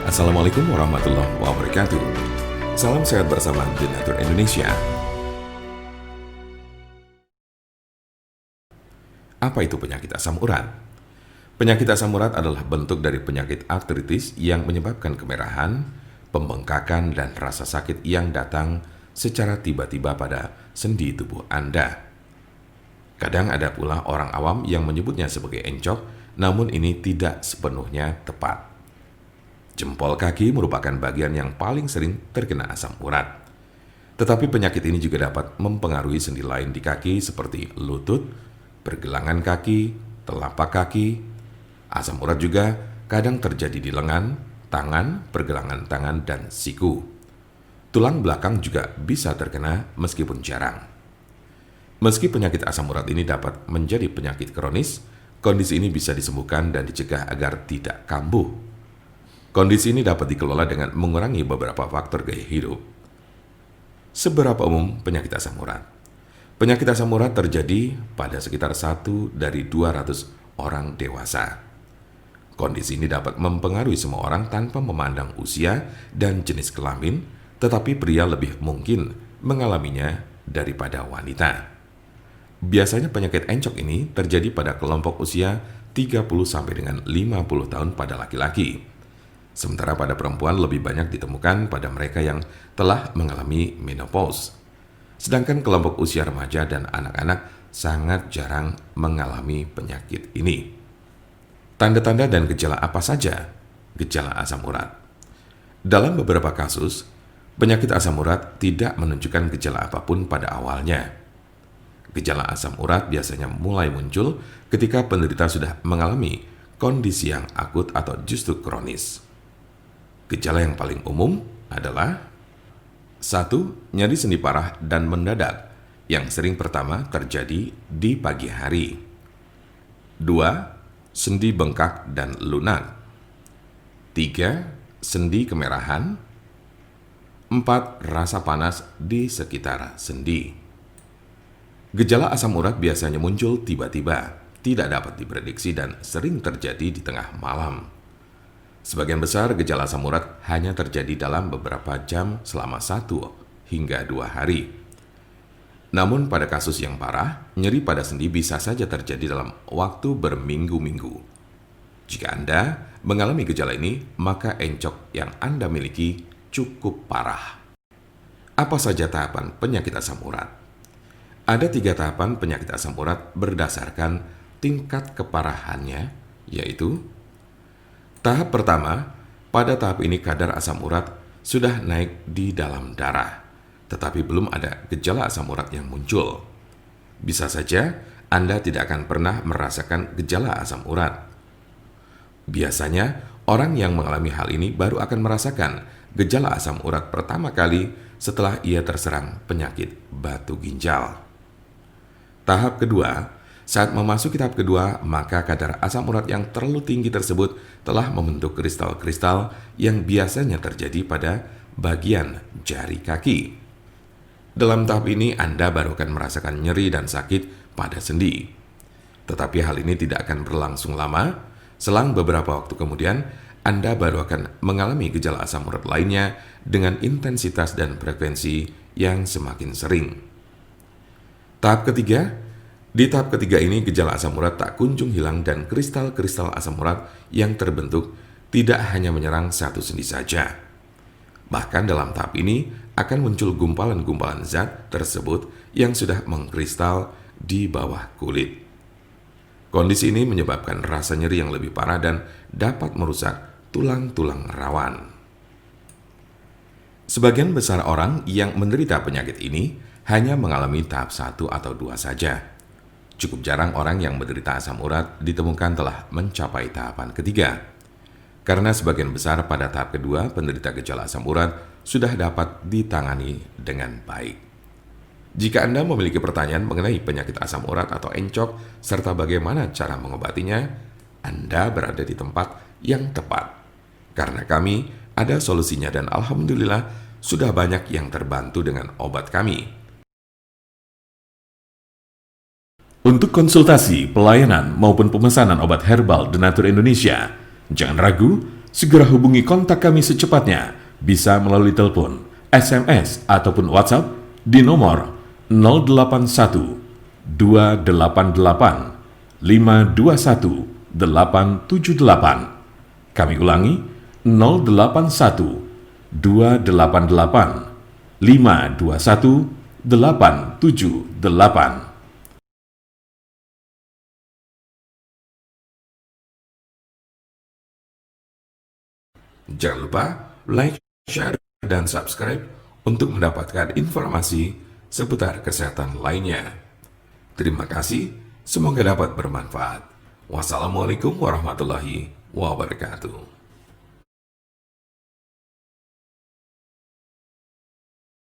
Assalamualaikum warahmatullahi wabarakatuh. Salam sehat bersama Denatur Indonesia. Apa itu penyakit asam urat? Penyakit asam urat adalah bentuk dari penyakit artritis yang menyebabkan kemerahan, pembengkakan, dan rasa sakit yang datang secara tiba-tiba pada sendi tubuh Anda. Kadang ada pula orang awam yang menyebutnya sebagai encok, namun ini tidak sepenuhnya tepat. Jempol kaki merupakan bagian yang paling sering terkena asam urat. Tetapi penyakit ini juga dapat mempengaruhi sendi lain di kaki seperti lutut, pergelangan kaki, telapak kaki. Asam urat juga kadang terjadi di lengan, tangan, pergelangan tangan, dan siku. Tulang belakang juga bisa terkena meskipun jarang. Meski penyakit asam urat ini dapat menjadi penyakit kronis, kondisi ini bisa disembuhkan dan dicegah agar tidak kambuh. Kondisi ini dapat dikelola dengan mengurangi beberapa faktor gaya hidup. Seberapa umum penyakit asam urat? Penyakit asam urat terjadi pada sekitar 1 dari 200 orang dewasa. Kondisi ini dapat mempengaruhi semua orang tanpa memandang usia dan jenis kelamin, tetapi pria lebih mungkin mengalaminya daripada wanita. Biasanya penyakit encok ini terjadi pada kelompok usia 30 sampai dengan 50 tahun pada laki-laki. Sementara pada perempuan lebih banyak ditemukan pada mereka yang telah mengalami menopause. Sedangkan kelompok usia remaja dan anak-anak sangat jarang mengalami penyakit ini. Tanda-tanda dan gejala apa saja gejala asam urat? Dalam beberapa kasus, penyakit asam urat tidak menunjukkan gejala apapun pada awalnya. Gejala asam urat biasanya mulai muncul ketika penderita sudah mengalami kondisi yang akut atau justru kronis. Gejala yang paling umum adalah 1. Nyeri sendi parah dan mendadak yang sering pertama terjadi di pagi hari. 2. Sendi bengkak dan lunak. 3. Sendi kemerahan. 4. Rasa panas di sekitar sendi. Gejala asam urat biasanya muncul tiba-tiba, tidak dapat diprediksi dan sering terjadi di tengah malam. Sebagian besar gejala asam urat hanya terjadi dalam beberapa jam selama 1 hingga 2 hari. Namun pada kasus yang parah, nyeri pada sendi bisa saja terjadi dalam waktu berminggu-minggu. Jika Anda mengalami gejala ini, maka encok yang Anda miliki cukup parah. Apa saja tahapan penyakit asam urat? Ada 3 tahapan penyakit asam urat berdasarkan tingkat keparahannya, yaitu tahap pertama, pada tahap ini kadar asam urat sudah naik di dalam darah, tetapi belum ada gejala asam urat yang muncul. Bisa saja Anda tidak akan pernah merasakan gejala asam urat. Biasanya, orang yang mengalami hal ini baru akan merasakan gejala asam urat pertama kali setelah ia terserang penyakit batu ginjal. Tahap kedua, saat memasuki tahap kedua, maka kadar asam urat yang terlalu tinggi tersebut telah membentuk kristal-kristal yang biasanya terjadi pada bagian jari kaki. Dalam tahap ini, Anda baru akan merasakan nyeri dan sakit pada sendi. Tetapi hal ini tidak akan berlangsung lama. Selang beberapa waktu kemudian, Anda baru akan mengalami gejala asam urat lainnya dengan intensitas dan frekuensi yang semakin sering. Tahap ketiga, di tahap ketiga ini gejala asam urat tak kunjung hilang dan kristal-kristal asam urat yang terbentuk tidak hanya menyerang satu sendi saja. Bahkan dalam tahap ini akan muncul gumpalan-gumpalan zat tersebut yang sudah mengkristal di bawah kulit. Kondisi ini menyebabkan rasa nyeri yang lebih parah dan dapat merusak tulang-tulang rawan. Sebagian besar orang yang menderita penyakit ini hanya mengalami tahap 1 atau 2 saja. Cukup jarang orang yang menderita asam urat ditemukan telah mencapai tahapan ketiga. Karena sebagian besar pada tahap kedua penderita gejala asam urat sudah dapat ditangani dengan baik. Jika Anda memiliki pertanyaan mengenai penyakit asam urat atau encok serta bagaimana cara mengobatinya, Anda berada di tempat yang tepat. Karena kami ada solusinya dan alhamdulillah sudah banyak yang terbantu dengan obat kami. Untuk konsultasi, pelayanan, maupun pemesanan obat herbal Denatur Indonesia, jangan ragu, Segera hubungi kontak kami secepatnya, bisa melalui telepon, SMS, ataupun WhatsApp di nomor 081 288 521 878. Kami ulangi, 081 288 521 878. Jangan lupa like, share, dan subscribe untuk mendapatkan informasi seputar kesehatan lainnya. Terima kasih, semoga dapat bermanfaat. Wassalamualaikum warahmatullahi wabarakatuh.